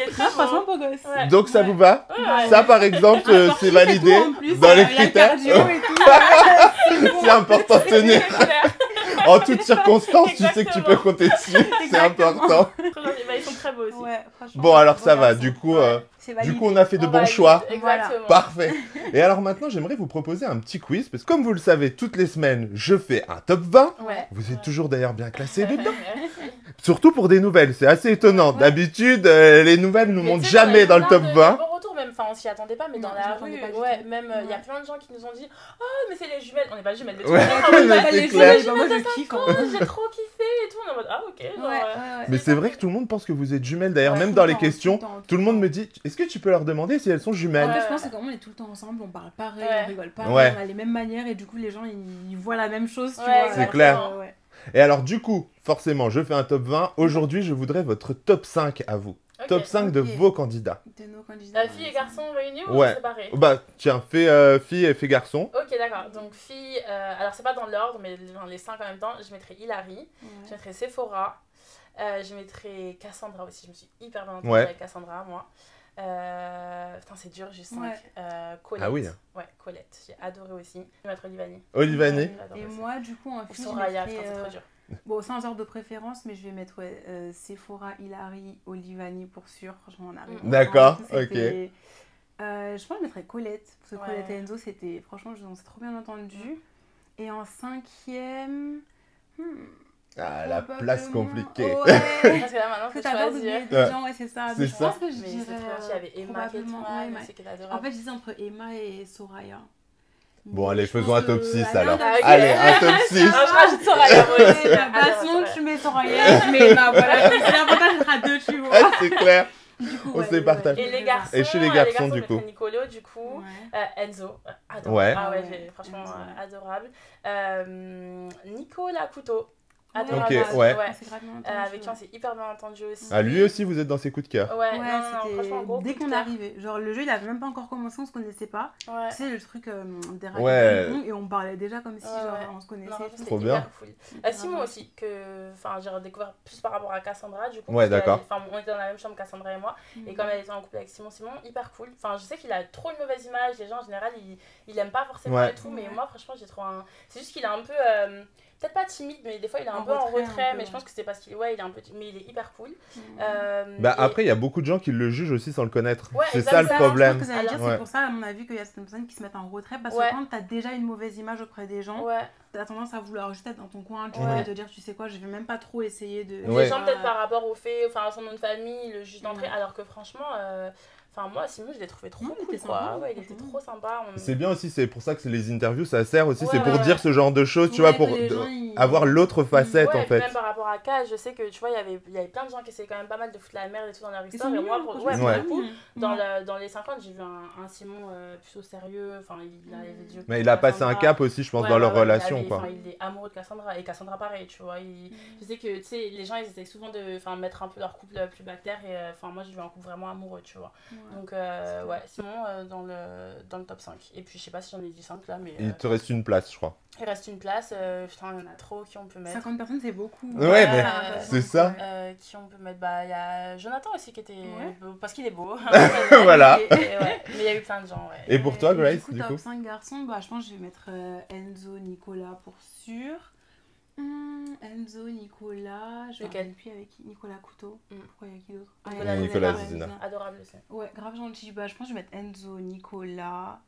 est très franchement beau gosse. Ouais. Donc ça vous va? Ça, par exemple, c'est validé dans les critères. C'est important de tenir. En toutes circonstances, tu sais que tu peux compter dessus. C'est important. Ils sont très beaux aussi. Bon, alors ça va. Du coup, on a fait de bons choix. Exactement. Parfait. Et alors maintenant, j'aimerais vous proposer un petit quiz. Parce que comme vous le savez, toutes les semaines, je fais un top 20. Vous êtes toujours d'ailleurs bien classés dedans. Surtout pour des nouvelles. C'est assez étonnant. D'habitude, les nouvelles nous montent jamais dans le top 20. Même, enfin on s'y attendait pas, mais dans la rue, même il y a plein de gens qui nous ont dit oh mais c'est les jumelles, on n'est pas jumelles de tout c'est clair. Moi je kiffe, j'ai trop kiffé et tout, on est en mode ah ok. Mais c'est vrai que tout le monde pense que vous êtes jumelles, d'ailleurs même dans les questions, tout le monde me dit est-ce que tu peux leur demander si elles sont jumelles? En fait je pense que comme on est tout le temps ensemble, on parle pareil, on rigole pareil, on a les mêmes manières et du coup les gens ils voient la même chose, tu vois. C'est clair. Et alors du coup, forcément, je fais un top 20, aujourd'hui je voudrais votre top 5 à vous. Top 5 de vos candidats. De nos candidats. Filles et garçons réunis ou séparés? Bah tiens, fais filles et fais garçons. Ok, d'accord. Donc filles, alors c'est pas dans l'ordre, mais dans les 5 en même temps, je mettrai Hilary, je mettrai Sephora, je mettrai Cassandra aussi, je me suis hyper bien entendue avec Cassandra, moi. Putain, c'est dur, j'ai 5. Colette. Ah oui. Ouais, Colette, j'ai adoré aussi. Je vais mettre Olivani. Olivani. Et moi, du coup, en fille, Soraya, putain, c'est trop dur. Bon, sans ordre de préférence, mais je vais mettre Sephora, Hilary, Olivani pour sûr. Franchement, on arrive. D'accord, ok. Je pense que je mettrais Colette. Parce que Colette et Enzo, c'était. Franchement, on s'est trop bien entendu. Et en 5e. Ah, la place compliquée. Ouais. Parce que là, maintenant, faut choisir. Des gens, c'est ça. C'est je ça. pense que je dirais. Il y avait Emma qui est trop mal, c'est qu'elle est adorable. En fait, je disais entre Emma et Soraya. Bon, allez, faisons un top 6 alors. Okay. Allez, un top 6. Je rajoute Soraya, moi aussi. Façon, tu mets Soraya, mais non, voilà, c'est l'avantage d'être à deux, tu vois. C'est clair. Coup, on se les partage. Et les garçons, et chez les garçons du coup. Nicolo, du coup, Enzo, adorable. Ouais. Ah ouais, franchement adorable. Nicolas Couteau. Adorable. Ok, ouais. Avec qui on s'est hyper bien entendu aussi. Ah, lui aussi, vous êtes dans ses coups de cœur. Ouais, franchement, gros dès qu'on arrivait, genre le jeu il avait même pas encore commencé, on se connaissait pas. Ouais. Tu sais, le truc des règles et on parlait déjà comme si genre on se connaissait. Non, trop bien. Cool. Simon aussi, que j'ai redécouvert plus par rapport à Cassandra, du coup. Ouais, d'accord. On était dans la même chambre, Cassandra et moi. Et comme elle était en couple avec Simon, hyper cool. Enfin, je sais qu'il a trop une mauvaise image, les gens en général, ils aiment pas forcément et tout. Mais moi, franchement, j'ai trop un. C'est juste qu'il est un peu. Peut-être pas timide, mais des fois il est un peu en retrait, mais je pense que c'est parce qu'il il est un peu mais il est hyper cool. Après il y a beaucoup de gens qui le jugent aussi sans le connaître. Ouais, c'est ça le problème. Je pense que c'est pour ça à mon avis qu'il y a certaines personnes qui se mettent en retrait parce que quand tu as déjà une mauvaise image auprès des gens, tu as tendance à vouloir juste être dans ton coin, tu vois, et te dire tu sais quoi, je vais même pas trop essayer de. Les gens peut-être par rapport au fait, enfin à son nom de famille, ils le jugent d'entrée, alors que franchement enfin moi Simon je l'ai trouvé trop cool quoi. Ouais, il était trop sympa. C'est bien aussi, c'est pour ça que les interviews ça sert aussi, c'est pour dire ce genre de choses, tu vois, pour avoir l'autre facette en fait. Même par rapport à K, je sais que tu vois il y avait plein de gens qui essayaient quand même pas mal de foutre la merde et tout dans leur histoire, et moi pour le coup dans les 50 j'ai vu un Simon plutôt sérieux, enfin il avait des yeux. Mais il a passé un cap aussi je pense dans leur relation quoi. Il est amoureux de Cassandra et Cassandra pareil, tu vois, je sais que tu sais les gens ils essaient souvent de mettre un peu leur couple plus bactère et enfin moi j'ai vu un couple vraiment amoureux, tu vois. Donc Simon dans le top 5. Et puis je sais pas si j'en ai dit 5 là, mais il te reste une place je crois. Il reste une place, putain il y en a trop qui on peut mettre. 50 personnes c'est beaucoup. Ouais mais c'est ça. Qui on peut mettre, il y a Jonathan aussi qui était beau, parce qu'il est beau. Voilà. Mais il y a eu plein de gens. Et pour toi Grace du coup top 5 garçons, je pense que je vais mettre Enzo, Nicolas pour sûr. Enzo, Nicolas, je vais puis avec Nicolas Couteau. Pourquoi il y a qui d'autre Nicolas Zina. Adorable aussi. Ouais, grave gentil. Je pense que je vais mettre Enzo, Nicolas.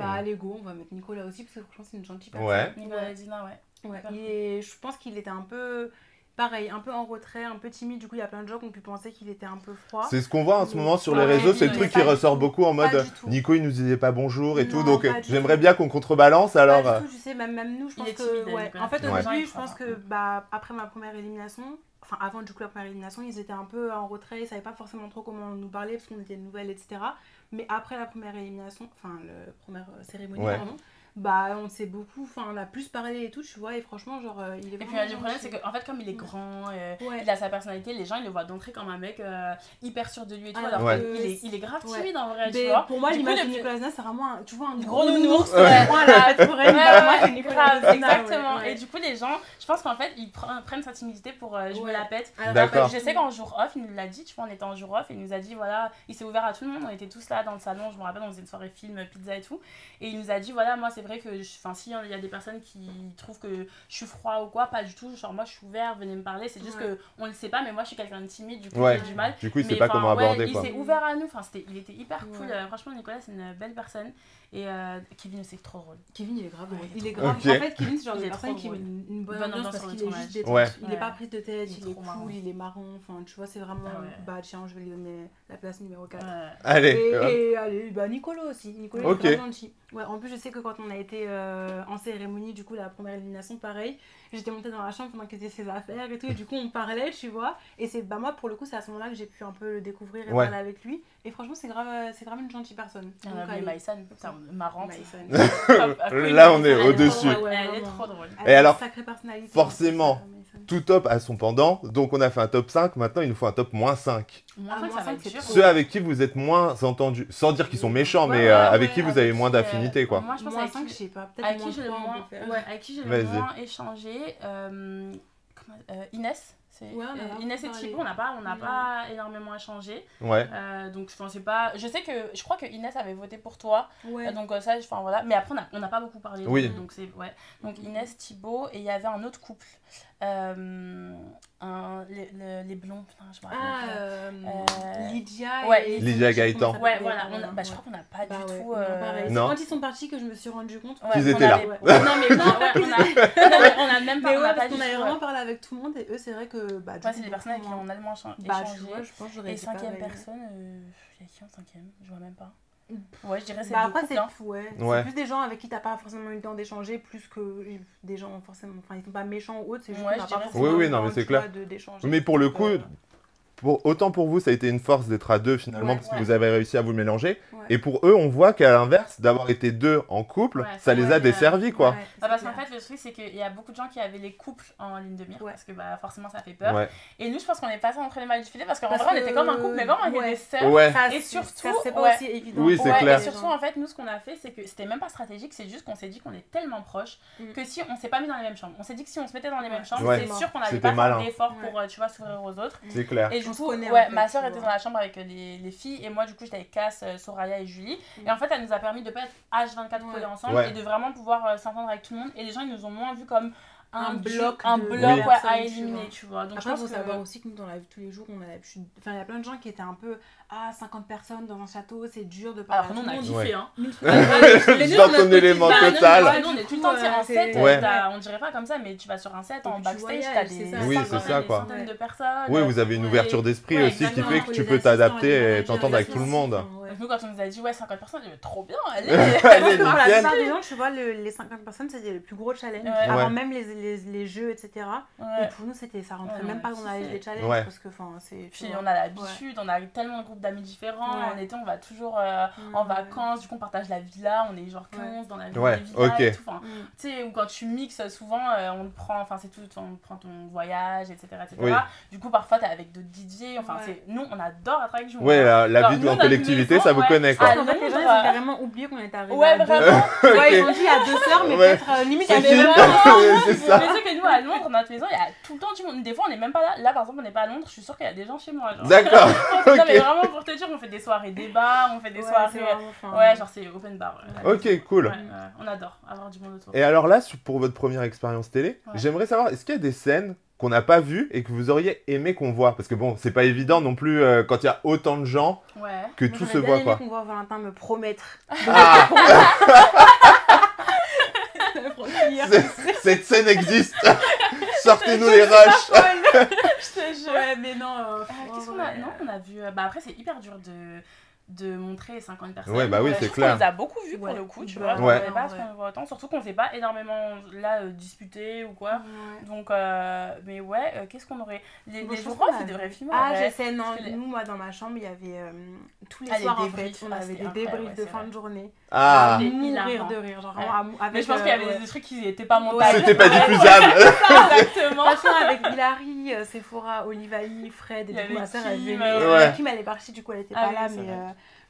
Allez go, on va mettre Nicolas aussi parce que franchement c'est une gentille personne. Ouais. Nicolas Zina, ouais. Je pense qu'il était un peu pareil, un peu en retrait, un peu timide, du coup il y a plein de gens qui ont pu penser qu'il était un peu froid. C'est ce qu'on voit en ce moment sur les réseaux, c'est le truc qui ressort beaucoup en mode Nico il nous disait pas bonjour et tout, donc j'aimerais bien qu'on contrebalance alors. Pas du tout, tu sais, même nous je pense que en fait au début je pense que après ma première élimination, enfin avant du coup la première élimination, ils étaient un peu en retrait, ils savaient pas forcément trop comment nous parler parce qu'on était nouvelles, etc. Mais après la première élimination, enfin la première cérémonie pardon, on s'est beaucoup, on a plus parlé et tout, tu vois, et franchement, genre, il est vraiment. Et puis le problème, c'est qu'en fait, comme il est grand, il a sa personnalité, les gens, ils le voient d'entrée comme un mec hyper sûr de lui et tout, alors qu'il est grave timide en vrai, tu vois. Pour moi, l'image de Nicolas Zina, c'est vraiment, tu vois, un gros nounours. Voilà, pour elle, moi, c'est Nicolas Zina. Exactement. Et du coup, les gens, je pense qu'en fait, ils prennent sa timidité pour je me la pète. D'accord. Je sais qu'en jour off, il nous l'a dit, tu vois, on était en jour off, et il nous a dit, voilà, il s'est ouvert à tout le monde, on était tous là dans le salon, je me rappelle, on faisait une soirée film, pizza et tout, et il nous a dit, voilà, moi, c'est vrai que, si il y a des personnes qui trouvent que je suis froid ou quoi, pas du tout, genre moi je suis ouvert, venez me parler, c'est juste que on le sait pas, mais moi je suis quelqu'un de timide, du coup j'ai du mal. Du coup il sait pas comment aborder quoi. Il s'est ouvert à nous, il était hyper cool, franchement Nicolas c'est une belle personne. Et Kevin c'est trop drôle. Kevin il est grave drôle. Il est grave. En fait Kevin c'est genre de personne qui met une bonne ambiance parce qu'il est juste détendu. Il est pas pris de tête, il est cool, il est marrant, enfin tu vois c'est vraiment tiens je vais lui donner la place numéro 4. Allez. Et allez, Nicolas aussi, Nicolas est vraiment gentil. Ouais, en plus je sais que quand on a été en cérémonie, du coup la première élimination pareil, j'étais montée dans la chambre pendant qu'il faisait ses affaires et tout, et du coup on parlait, tu vois, et c'est moi pour le coup c'est à ce moment là que j'ai pu un peu le découvrir et parler avec lui, et franchement c'est grave une gentille personne. Maïsan, c'est marrante. Là on est au-dessus. Elle est trop drôle. Et alors sacrée personnalité, forcément tout top a son pendant, donc on a fait un top 5, maintenant il nous faut un top moins 5. Ceux avec qui vous êtes moins entendus, sans dire qu'ils sont méchants, mais avec qui vous avez moins d'affinité quoi. Moi je pense avec 5 je sais pas, peut-être avec qui j'ai le moins échangé, Inès. Inès et Thibaut, on n'a pas énormément échangé. Donc c'est pas. Je sais que je crois que Inès avait voté pour toi. Donc ça, voilà. Mais après on n'a pas beaucoup parlé. Donc c'est Donc Inès, Thibaut et il y avait un autre couple. Les blonds. Putain, je me rappelle. Lydia Gaëtan. Voilà. Je crois qu'on n'a pas du tout. Non. Quand ils sont partis que je me suis rendu compte qu'ils étaient là. Non mais on a même pas. Parce qu'on avait vraiment parlé avec tout le monde et eux c'est vrai que c'est des personnes avec qui on a le moins échangé. Je pense que j'aurais et cinquième personne, il y a qui en cinquième? Je vois même pas. Ouais, je dirais c'est après, c'est plus des gens avec qui t'as pas forcément eu le temps d'échanger, plus que des gens forcément. Enfin, ils sont pas méchants ou autres, c'est juste qu'on n'a pas forcément non, mais c'est clair. Mais pour le coup. Autant pour vous, ça a été une force d'être à deux finalement, parce que vous avez réussi à vous mélanger. Et pour eux, on voit qu'à l'inverse, d'avoir été deux en couple, ça les a desservis, quoi. Parce qu'en fait, le truc, c'est qu'il y a beaucoup de gens qui avaient les couples en ligne de mire, parce que forcément, ça fait peur. Et nous, je pense qu'on est passé entre les mailles du filet, parce qu'en vrai, on était comme un couple, mais comme on était des sœurs. Et surtout, c'est pas aussi évident. Oui, c'est clair. Et surtout, en fait, nous, ce qu'on a fait, c'est que c'était même pas stratégique, c'est juste qu'on s'est dit qu'on est tellement proches que si on s'est pas mis dans les mêmes chambres, on s'est dit que si on se mettait dans les mêmes chambres, c'est sûr qu'on n'allait pas faire d'efforts pour, tu vois, s'ouvrir aux autres. C'est clair. Et du coup, ma soeur était dans la chambre avec les filles et moi du coup j'étais avec Cass, Soraya et Julie et en fait elle nous a permis de pas être H24 collés ensemble et de vraiment pouvoir s'entendre avec tout le monde et les gens ils nous ont moins vu comme un bloc à éliminer, tu vois. Donc après, il faut savoir aussi que nous, dans la vie de tous les jours, on a l'habitude. Enfin, il y a plein de gens qui étaient un peu 50 personnes dans un château, c'est dur de parler. Alors, nous, on a kiffé, hein. Dans ton élément total. Nous, on est tout le temps en set. On dirait pas comme ça, mais tu vas sur un set, en backstage, t'as des centaines de personnes. Oui, vous avez une ouverture d'esprit aussi qui fait que tu peux t'adapter et t'entendre avec tout le monde. Nous, quand on nous a dit 50 personnes, on dit trop bien, allez. Pour la plupart des gens, tu vois, les 50 personnes, c'était le plus gros challenge. Avant même les jeux, etc. Et pour nous, ça rentrait même pas dans la liste des challenges parce que c'est. Puis on a l'habitude, on a tellement de groupes d'amis différents. En été, on va toujours en vacances, du coup, on partage la villa, on est genre 15 dans la villa et tout. Tu sais, ou quand tu mixes, souvent, on te prend, c'est tout, on prend ton voyage, etc. Du coup, parfois, t'es avec d'autres DJ. Nous, on adore être avec vous. Ouais, la vie en collectivité, ça vous connaît quoi. En fait, les gens, ils ont carrément oublié qu'on était arrivés. Ouais, vraiment. Ils ont dit à 2 sœurs, mais peut-être limite à 2 c'est ça. Mais c'est que nous, à Londres, dans notre maison, il y a tout le temps du monde. Des fois, on n'est même pas là. Là, par exemple, on n'est pas à Londres, je suis sûre qu'il y a des gens chez moi. D'accord. Non, mais vraiment, pour te dire, on fait des soirées débats, on fait des soirées. Genre, c'est open bar. Ok, cool. On adore avoir du monde autour. Et alors là, pour votre première expérience télé, j'aimerais savoir, est-ce qu'il y a des scènes qu'on n'a pas vues et que vous auriez aimé qu'on voit? Parce que bon, c'est pas évident non plus quand il y a autant de gens que tout se voit, quoi. Qu'on voit Valentin me promettre. Cette scène existe. Sortez-nous les rushs. Je te jure. Ouais, mais non. Qu'est-ce qu'on a? Non, on a vu. Après, c'est hyper dur de montrer 50 personnes. Ouais, bah oui, c'est clair. On nous a beaucoup vu pour le coup, tu vois. On ne savait pas ce qu'on voit autant, surtout qu'on ne s'est pas énormément disputé ou quoi. Donc, mais qu'est-ce qu'on aurait. Les jours off, ils devraient filmer. Je sais, non. Nous, moi, dans ma chambre, il y avait tous les soirs, en fait, on avait des débriefs de fin de journée. Mourir de rire. Genre, mais je pense qu'il y avait des trucs qui n'étaient pas montés. C'était pas diffusable. Exactement. Franchement, avec Hilary, Sephora, Olivaï, Fred, et du coup, ma soeur, elle venait. Kim, elle est partie, du coup, elle était pas là,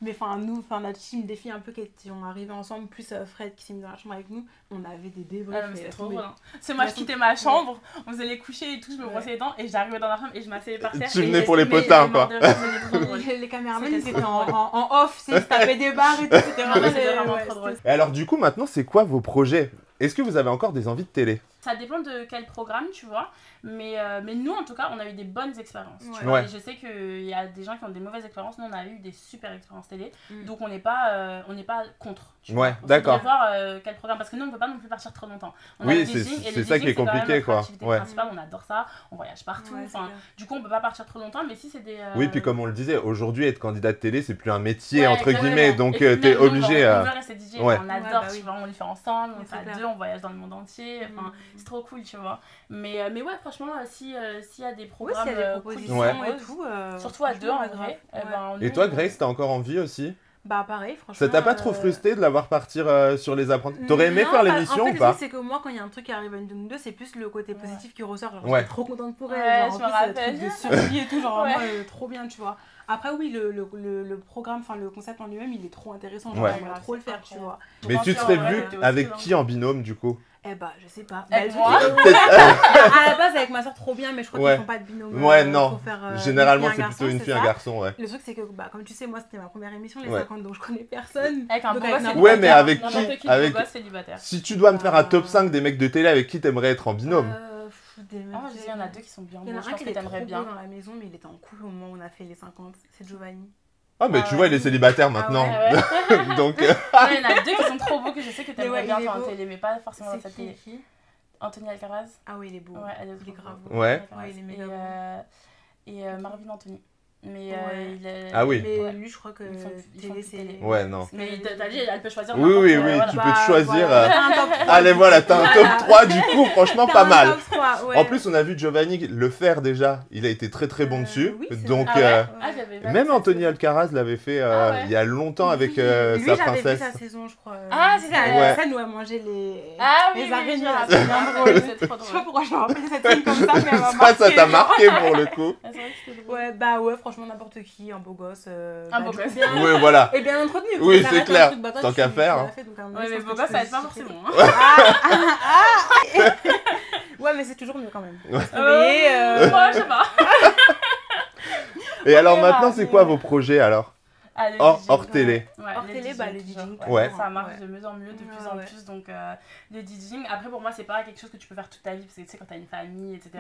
mais nous, notre team, des filles un peu qui sont arrivées ensemble, plus Fred qui s'est mis dans la chambre avec nous, on avait des débriefs. C'est trop drôle. C'est moi, je quittais ma chambre, on faisait les coucher et tout, je me brossais les dents et j'arrivais dans la chambre et je m'asseyais par terre. Tu venais pour les potins, quoi. Les caméramans, ils étaient en off, ils se tapaient des barres et tout, c'était vraiment trop drôle. Et alors, du coup, maintenant, c'est quoi vos projets? Est-ce que vous avez encore des envies de télé? Ça dépend de quel programme, tu vois. Mais nous, en tout cas, on a eu des bonnes expériences. Et je sais qu'il y a des gens qui ont des mauvaises expériences. Nous, on a eu des super expériences télé. Donc, on n'est pas contre. Tu vois. D'accord. On voir quel programme. Parce que nous, on ne peut pas non plus partir trop longtemps. C'est ça qui est compliqué, quoi. On adore ça. On voyage partout. Du coup, on ne peut pas partir trop longtemps. Mais si c'est des. Oui, puis comme on le disait, aujourd'hui, être candidat de télé, c'est plus un métier, entre guillemets. Donc, tu es obligé à. On veut rester DJ. On adore. On le fait ensemble. On fait à deux. On voyage dans le monde entier. C'est trop cool, tu vois. Mais ouais, franchement, s'il y a des programmes, s'il y a des propositions et tout, surtout à deux en vrai. Et toi, Grace, t'as encore envie aussi? Bah pareil, franchement. Ça t'a pas trop frustré de la voir partir sur les apprentis? T'aurais aimé faire l'émission ou pas? En fait, c'est que moi, quand il y a un truc qui arrive à une de nous deux, c'est plus le côté positif qui ressort. Genre, je suis trop contente pour elle. Je me rappelle. De survie et tout, genre vraiment trop bien, tu vois. Après, oui, le programme, enfin le concept en lui-même, il est trop intéressant. J'aimerais trop le faire, tu vois. Mais tu te serais vue avec qui en binôme, du coup? Eh bah, je sais pas. Avec moi à la base, avec ma soeur, trop bien, mais je crois qu'ils font pas de binôme. Ouais, non. Généralement, c'est plutôt une fille, un garçon, ouais. Le truc, c'est que, comme tu sais, moi, c'était ma première émission, les 50, donc je connais personne. Avec un beau gosse, ouais, mais avec qui? Avec célibataire. Si tu dois me faire un top 5 des mecs de télé, avec qui t'aimerais être en binôme? Il y en a deux qui sont bien beaux. Il y en a un qui était trop beau dans la maison, mais il était en couple au moment où on a fait les 50. C'est Giovanni. Ah, mais tu vois, il est célibataire maintenant. Donc. Il y en a deux qui sont trop beaux que je sais que t'aimerais bien faire en télé, mais pas forcément dans cette télé. Anthony Alcaraz. Ah oui, il est beau. Ouais, il est grave. Ouais. Il est méga beau. Et Marvin Anthony. Mais il est... Ah oui. Mais lui, je crois que télé, c'est... Ouais, non. Mais t'as dit, elle peut choisir. Oui, voilà. tu peux te choisir. Voilà. Allez, voilà, t'as un top 3 du coup, franchement pas mal. Top 3, ouais. En plus, on a vu Giovanni le faire déjà. Il a été très très bon dessus. Oui, donc, même Anthony Alcaraz l'avait fait il y a longtemps avec sa princesse. Lui, j'avais vu sa saison, je crois. C'est ça. Ça nous a mangé les araignées. C'est bien drôle, c'est trop drôle. Je sais pas pourquoi je me rappelle cette scène comme ça, mais elle m'a marqué. Ça t'a marqué pour le coup. C'est vrai que c'était drôle. Ouais, franchement, n'importe qui, un beau gosse. Un beau gosse. Oui, voilà. Et bien entretenu. Oui, c'est clair. Tant qu'à faire. Ouais, mais beau gosse, ça aide pas forcément. Ouais, mais c'est toujours mieux quand même. Moi, je sais pas. Et alors maintenant, c'est quoi vos projets alors? Hors télé. Hors télé, le DJing. Ouais. Ça marche de mieux en mieux, de plus en plus. Donc, le DJing. Après, pour moi, c'est pas quelque chose que tu peux faire toute ta vie. Parce que tu sais, quand t'as une famille, etc.,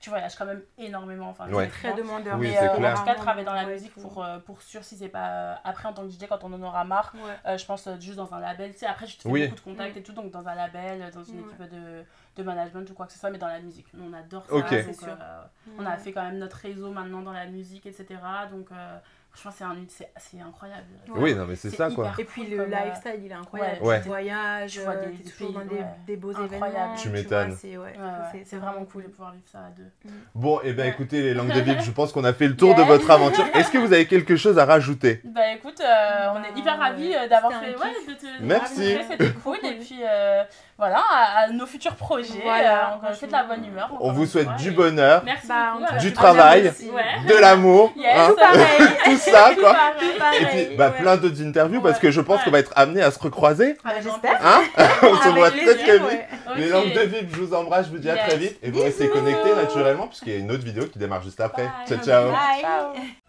tu voyages quand même énormément. Enfin, très demandeur. Oui, mais c'est clair. en tout cas, travailler dans la musique pour sûr, si c'est pas. Après, en tant que DJ, quand on en aura marre, je pense juste dans un label. Tu sais, après, je te fais beaucoup de contacts et tout. Donc, dans un label, dans une équipe de management ou quoi que ce soit, mais dans la musique. Nous, on adore ça. Okay. Donc, on a fait quand même notre réseau maintenant dans la musique, etc. Donc, franchement, c'est incroyable. Oui, non, mais c'est ça, quoi. Et puis, le lifestyle, il est incroyable. Tu voyages, tu vois toujours dans des beaux événements. Tu m'étonnes. C'est vraiment cool de pouvoir vivre ça à deux. Bon, et ben écoutez, les langues de Vic, je pense qu'on a fait le tour de votre aventure. Est-ce que vous avez quelque chose à rajouter? Bah écoute, on est hyper ravis d'avoir fait... de te Merci. C'était cool. Et puis, voilà, à nos futurs projets. On fait de la bonne humeur. On vous souhaite du bonheur, du travail, de l'amour, tout ça, quoi. Et puis, plein d'autres interviews parce que je pense qu'on va être amenés à se recroiser. J'espère. On se voit très très vite. Les langues de Vic, je vous embrasse, je vous dis à très vite. Et vous restez connectés naturellement puisqu'il y a une autre vidéo qui démarre juste après. Ciao, ciao. Bye.